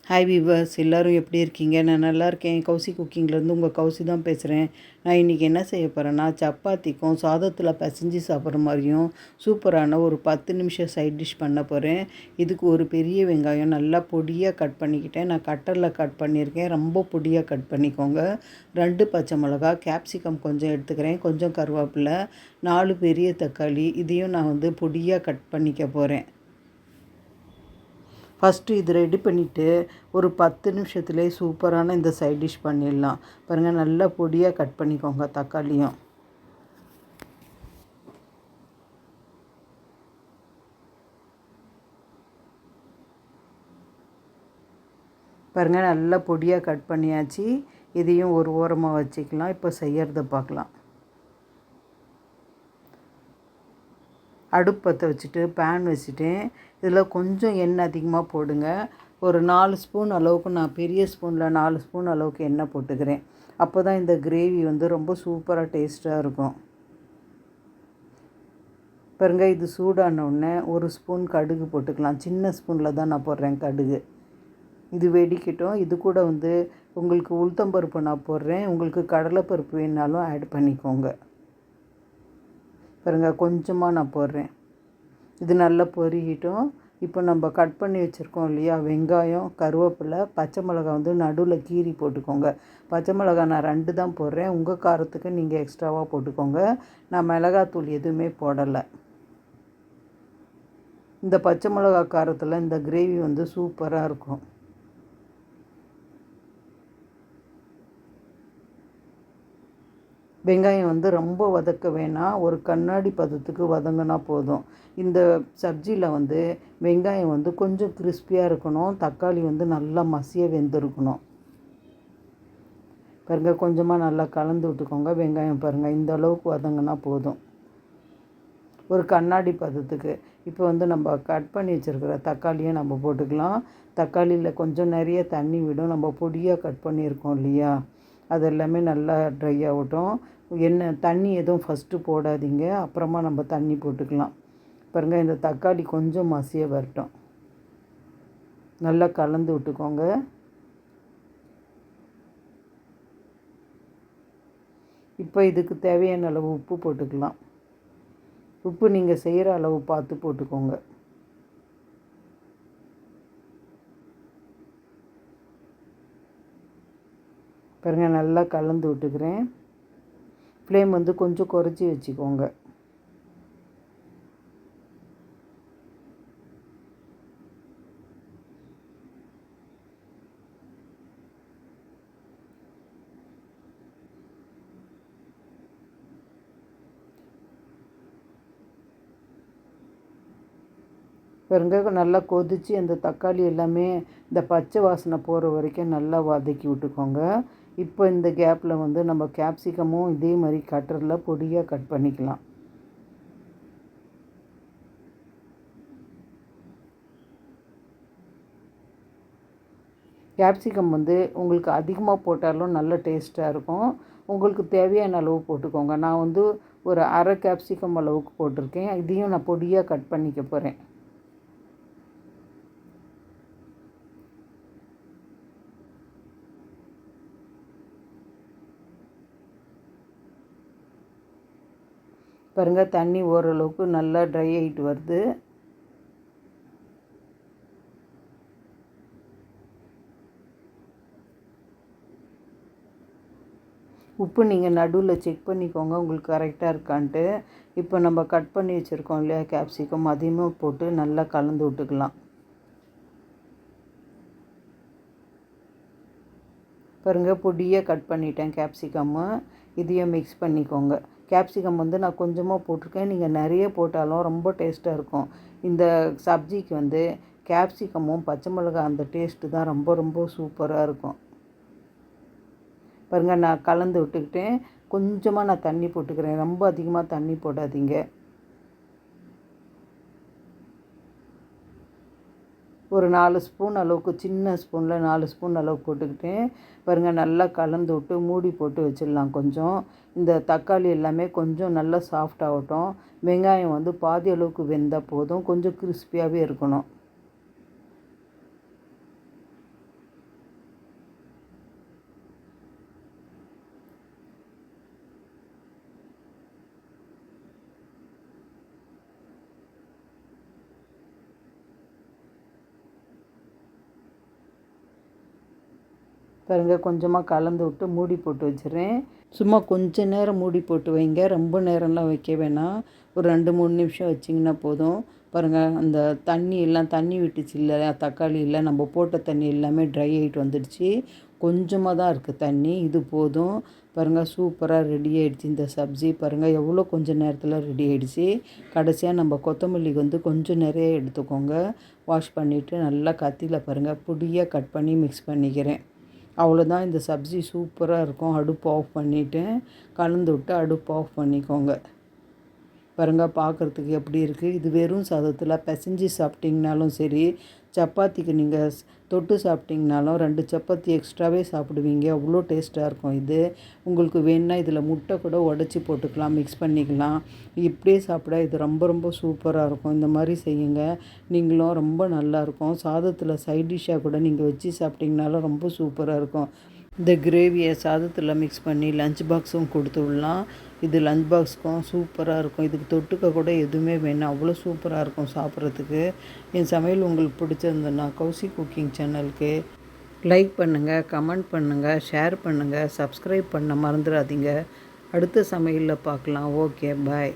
Hi viewers, எல்லோரும் எப்படி இருக்கீங்க? நான் நல்லா இருக்கேன். கௌசி குக்கிங்லேருந்து உங்கள் கௌசி தான் பேசுகிறேன். நான் இன்றைக்கி என்ன செய்ய போகிறேன்னா, சப்பாத்திக்கும் சாதத்தில் பிசைஞ்சு சாப்பிட்ற மாதிரியும் சூப்பரான ஒரு 10 நிமிஷம் சைட் டிஷ் பண்ண போகிறேன். இதுக்கு ஒரு பெரிய வெங்காயம் நல்லா பொடியாக கட் பண்ணிக்கிட்டேன். நான் கட்டரில் கட் பண்ணியிருக்கேன். ரொம்ப பொடியாக கட் பண்ணிக்கோங்க. 2 பச்சை மிளகா, கேப்சிகம் கொஞ்சம் எடுத்துக்கிறேன், கொஞ்சம் கருவேப்பிலை, 4 பெரிய தக்காளி, இதையும் நான் பொடியாக கட் பண்ணிக்க போகிறேன். ஃபஸ்ட்டு இது ரெடி பண்ணிவிட்டு ஒரு 10 நிமிஷத்துலேயே சூப்பரான இந்த சைட் டிஷ் பண்ணிடலாம். பாருங்கள், நல்லா பொடியாக கட் பண்ணிக்கோங்க தக்காளியும். பாருங்கள், நல்லா பொடியாக கட் பண்ணியாச்சு. இதையும் ஒரு ஓரமாக வச்சுக்கலாம். இப்போ செய்யறத பார்க்கலாம். அடுப்பு பற்ற வச்சுட்டு பேன் வச்சுட்டேன். இதில் கொஞ்சம் எண்ணெய் அதிகமாக போடுங்க. ஒரு 4 ஸ்பூன் அளவுக்கு, நான் பெரிய ஸ்பூனில் 4 ஸ்பூன் அளவுக்கு எண்ணெய் போட்டுக்கிறேன். அப்போ தான் இந்த கிரேவி ரொம்ப சூப்பராக டேஸ்ட்டாக இருக்கும். பாருங்க, இது சூடான உடனே ஒரு ஸ்பூன் கடுகு போட்டுக்கலாம். சின்ன ஸ்பூனில் தான் நான் போடுறேன் கடுகு. இது வெடிக்கட்டும். இது கூட உங்களுக்கு உளுத்தம்பருப்பு நான் போடுறேன். உங்களுக்கு கடலைப்பருப்பு வேணாலும் ஆட் பண்ணிக்கோங்க. பாருங்கள், கொஞ்சமாக நான் போடுறேன். இது நல்லா பொரிக்கிட்டும். இப்போ நம்ம கட் பண்ணி வச்சுருக்கோம் இல்லையா, வெங்காயம், கருவேப்பிலை, பச்சை மிளகாய் நடுவில் கீறி போட்டுக்கோங்க. பச்சை மிளகாய் நான் 2 தான் போடுறேன். உங்கள் காரத்துக்கு நீங்கள் எக்ஸ்ட்ராவாக போட்டுக்கோங்க. நான் மிளகாத்தூள் எதுவுமே போடலை. இந்த பச்சை மிளகாய் காரத்தில் இந்த கிரேவி சூப்பராக இருக்கும். வெங்காயம் ரொம்ப வதக்க வேணாம். ஒரு கண்ணாடி பதத்துக்கு வதங்கினா போதும். இந்த சப்ஜியில் வெங்காயம் கொஞ்சம் கிறிஸ்பியாக இருக்கணும். தக்காளி நல்லா மசிய வெந்திருக்கணும். பாருங்கள், கொஞ்சமாக நல்லா கலந்து விட்டுக்கோங்க. வெங்காயம் பாருங்கள், இந்த அளவுக்கு வதங்கினா போதும், ஒரு கண்ணாடி பதத்துக்கு. இப்போ நம்ம கட் பண்ணி வச்சுருக்கிற தக்காளியை நம்ம போட்டுக்கலாம். தக்காளியில் கொஞ்சம் நிறைய தண்ணி விடும். நம்ம பொடியாக கட் பண்ணியிருக்கோம் இல்லையா, அது எல்லாமே நல்லா ட்ரை ஆகட்டும். தண்ணி எதுவும் ஃபஸ்ட்டு போடாதீங்க, அப்புறமா நம்ம தண்ணி போட்டுக்கலாம். பாருங்கள், இந்த தக்காளி கொஞ்சம் மசிய வரட்டும். நல்லா கலந்து விட்டுக்கோங்க. இப்போ இதுக்கு தேவையான அளவு உப்பு போட்டுக்கலாம். உப்பு நீங்கள் செய்கிற அளவு பார்த்து போட்டுக்கோங்க. பாருங்கள், நல்லா கலந்து விட்டுக்கிறேன். ஃப்ளேம் கொஞ்சம் குறைச்சி வச்சுக்கோங்க. பாருங்க, நல்லா கொதித்து அந்த தக்காளி எல்லாமே இந்த பச்சை வாசனை போகிற வரைக்கும் நல்லா வதக்கி விட்டுக்கோங்க. இப்போ இந்த கேப்பில் நம்ம கேப்சிகமும் இதே மாதிரி கட்டரில் பொடியாக கட் பண்ணிக்கலாம். கேப்சிகம் உங்களுக்கு அதிகமாக போட்டாலும் நல்ல டேஸ்ட்டாக இருக்கும். உங்களுக்கு தேவையான அளவு போட்டுக்கோங்க. நான் ஒரு அரை கேப்சிகம் அளவுக்கு போட்டிருக்கேன். இதையும் நான் பொடியாக கட் பண்ணிக்க போகிறேன். பாருங்கள், தண்ணி ஓரளவுக்கு நல்லா ட்ரை ஆகிட்டு வருது. உப்பு நீங்கள் நடுவில் செக் பண்ணிக்கோங்க, உங்களுக்கு கரெக்டாக இருக்கான்ட்டு. இப்போ நம்ம கட் பண்ணி வச்சுருக்கோம் இல்லையா கேப்சிகம், அதையுமே போட்டு நல்லா கலந்து விட்டுக்கலாம். பாருங்கள், பொடியாக கட் பண்ணிட்டேன் கேப்சிகம்மு. இதையும் மிக்ஸ் பண்ணிக்கோங்க. கேப்சிகம் நான் கொஞ்சமாக போட்டிருக்கேன். நீங்கள் நிறைய போட்டாலும் ரொம்ப டேஸ்ட்டாக இருக்கும். இந்த சப்ஜிக்கு கேப்சிகமும் பச்சை மிளகாய் அந்த டேஸ்ட்டு தான் ரொம்ப ரொம்ப சூப்பராக இருக்கும். பாருங்கள், நான் கலந்து விட்டுக்கிட்டேன். கொஞ்சமாக நான் தண்ணி போட்டுக்கிறேன். ரொம்ப அதிகமாக தண்ணி போடாதீங்க. ஒரு 4 ஸ்பூன் அளவுக்கு, சின்ன ஸ்பூனில் 4 ஸ்பூன் அளவுக்கு போட்டுக்கிட்டேன். பாருங்கள், நல்லா கலந்து விட்டு மூடி போட்டு வச்சிடலாம். கொஞ்சம் இந்த தக்காளி எல்லாமே கொஞ்சம் நல்லா சாஃப்ட் ஆகட்டும். வெங்காயம் பாதி அளவுக்கு வெந்தால் போதும். கொஞ்சம் கிறிஸ்பியாகவே இருக்கணும். பாருங்கள் கொஞ்சமாக கலந்து விட்டு மூடி போட்டு வச்சிடுறேன். சும்மா கொஞ்சம் நேரம் மூடி போட்டு வைங்க, ரொம்ப நேரம்லாம் வைக்க வேணாம். ஒரு 2-3 நிமிஷம் வச்சிங்கன்னா போதும். பாருங்கள் அந்த தண்ணி விட்டுச்சு இல்லை, தக்காளியில் நம்ம போட்ட தண்ணி எல்லாமே ட்ரை ஆகிட்டு வந்துடுச்சு. கொஞ்சமாக தான் இருக்குது தண்ணி, இது போதும். பாருங்கள் சூப்பராக ரெடி ஆகிடுச்சு இந்த சப்ஜி. பாருங்கள் எவ்வளோ கொஞ்சம் நேரத்தில் ரெடி ஆகிடுச்சு. கடைசியாக நம்ம கொத்தமல்லி கொஞ்சம் நிறைய எடுத்துக்கோங்க. வாஷ் பண்ணிவிட்டு நல்லா கத்தியில் பாருங்கள் பொடியாக கட் பண்ணி மிக்ஸ் பண்ணிக்கிறேன். அவ்வளோதான், இந்த சப்ஜி சூப்பராக இருக்கும். அடுப்பு ஆஃப் பண்ணிவிட்டு கலந்து விட்டு அடுப்பு ஆஃப் பண்ணிக்கோங்க. பாருங்கள் பார்க்குறதுக்கு எப்படி இருக்குது. இது வெறும் சாதத்தில் பிசைஞ்சு சாப்பிட்டிங்கனாலும் சரி, சப்பாத்திக்கு நீங்கள் தொட்டு சாப்பிட்டிங்கனாலும் 2 சப்பாத்தி எக்ஸ்ட்ராவே சாப்பிடுவீங்க. அவ்வளோ டேஸ்ட்டாக இருக்கும் இது. உங்களுக்கு வேணுன்னா இதில் முட்டை கூட உடச்சி போட்டுக்கலாம், மிக்ஸ் பண்ணிக்கலாம். இப்படியே சாப்பிட இது ரொம்ப ரொம்ப சூப்பராக இருக்கும். இந்த மாதிரி செய்யுங்க, நீங்களும் ரொம்ப நல்லாயிருக்கும். சாதத்தில் சைட் டிஷ்ஷாக கூட நீங்கள் வச்சு சாப்பிட்டிங்கனாலும் ரொம்ப சூப்பராக இருக்கும். இந்த கிரேவியை சாதத்தில் மிக்ஸ் பண்ணி லஞ்ச் பாக்ஸும் கொடுத்து விடலாம். இது லஞ்ச் பாக்ஸுக்கும் சூப்பராக இருக்கும். இதுக்கு தொட்டுக்க கூட எதுவுமே வேணாம், அவ்வளோ சூப்பராக இருக்கும் சாப்பிட்றதுக்கு. என் சமையல் உங்களுக்கு பிடிச்சிருந்ததுன்னா கௌசி குக்கிங் சேனலுக்கு லைக் பண்ணுங்கள், கமெண்ட் பண்ணுங்கள், ஷேர் பண்ணுங்கள், சப்ஸ்கிரைப் பண்ண மறந்துடாதீங்க. அடுத்த சமையலில் பார்க்கலாம். ஓகே, பாய்.